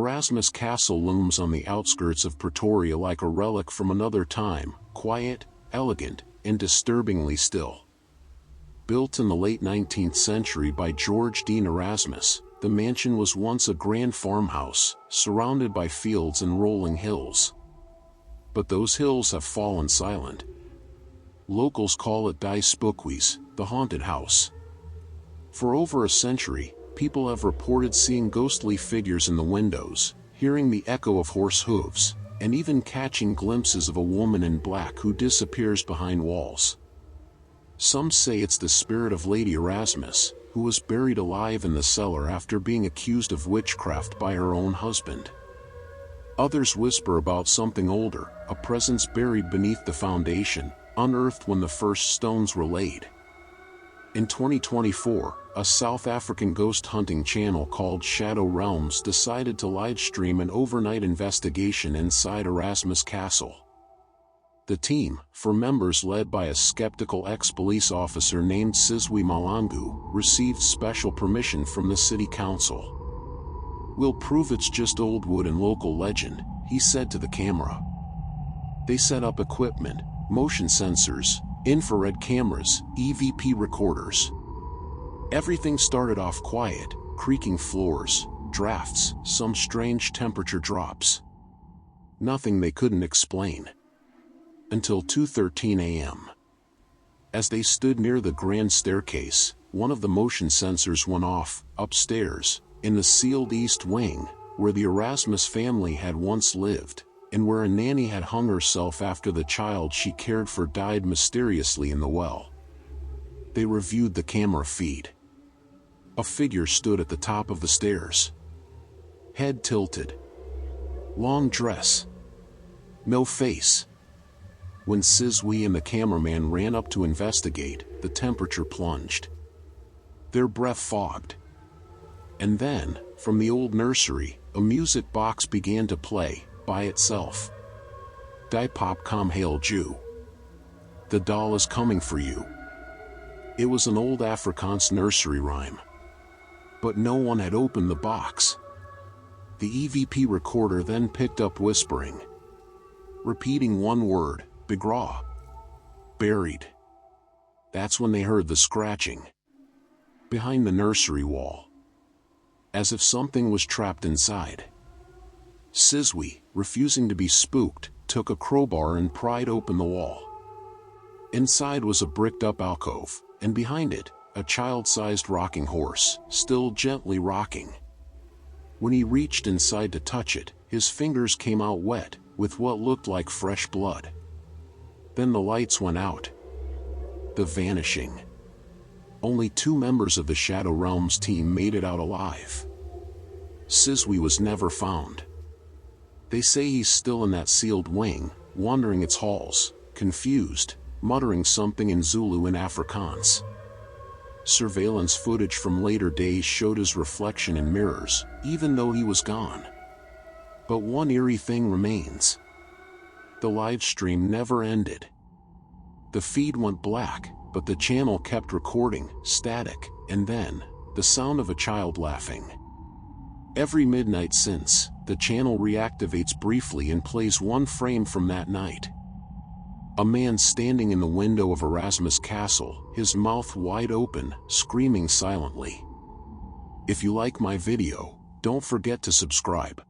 Erasmus Castle looms on the outskirts of Pretoria like a relic from another time, quiet, elegant, and disturbingly still. Built in the late 19th century by George Dean Erasmus, the mansion was once a grand farmhouse, surrounded by fields and rolling hills. But those hills have fallen silent. Locals call it Die Spookhuis, the haunted house. For over a century, people have reported seeing ghostly figures in the windows, hearing the echo of horse hooves, and even catching glimpses of a woman in black who disappears behind walls. Some say it's the spirit of Lady Erasmus, who was buried alive in the cellar after being accused of witchcraft by her own husband. Others whisper about something older, a presence buried beneath the foundation, unearthed when the first stones were laid. In 2024, a South African ghost hunting channel called Shadow Realms decided to livestream an overnight investigation inside Erasmus Castle. The team, for members led by a skeptical ex-police officer named Sizwe Malangu, received special permission from the city council. "We'll prove it's just old wood and local legend," he said to the camera. They set up equipment, motion sensors, infrared cameras, EVP recorders. Everything started off quiet, creaking floors, drafts, some strange temperature drops. Nothing they couldn't explain. Until 2:13 a.m. As they stood near the grand staircase, one of the motion sensors went off, upstairs, in the sealed east wing, where the Erasmus family had once lived, and where a nanny had hung herself after the child she cared for died mysteriously in the well. They reviewed the camera feed. A figure stood at the top of the stairs. Head tilted. Long dress. No face. When Sizwe and the cameraman ran up to investigate, the temperature plunged. Their breath fogged. And then, from the old nursery, a music box began to play, by itself. Die Pop kom hail Jew. The doll is coming for you. It was an old Afrikaans nursery rhyme. But no one had opened the box. The EVP recorder then picked up whispering. Repeating one word, begraw. Buried. That's when they heard the scratching. Behind the nursery wall. As if something was trapped inside. Sizwe, refusing to be spooked, took a crowbar and pried open the wall. Inside was a bricked-up alcove, and behind it, a child-sized rocking horse, still gently rocking. When he reached inside to touch it, his fingers came out wet, with what looked like fresh blood. Then the lights went out. The vanishing. Only 2 members of the Shadow Realms team made it out alive. Sizwe was never found. They say he's still in that sealed wing, wandering its halls, confused, muttering something in Zulu and Afrikaans. Surveillance footage from later days showed his reflection in mirrors, even though he was gone. But one eerie thing remains. The live stream never ended. The feed went black, but the channel kept recording, static, and then, the sound of a child laughing. Every midnight since, the channel reactivates briefly and plays one frame from that night. A man standing in the window of Erasmus Castle, his mouth wide open, screaming silently. If you like my video, don't forget to subscribe.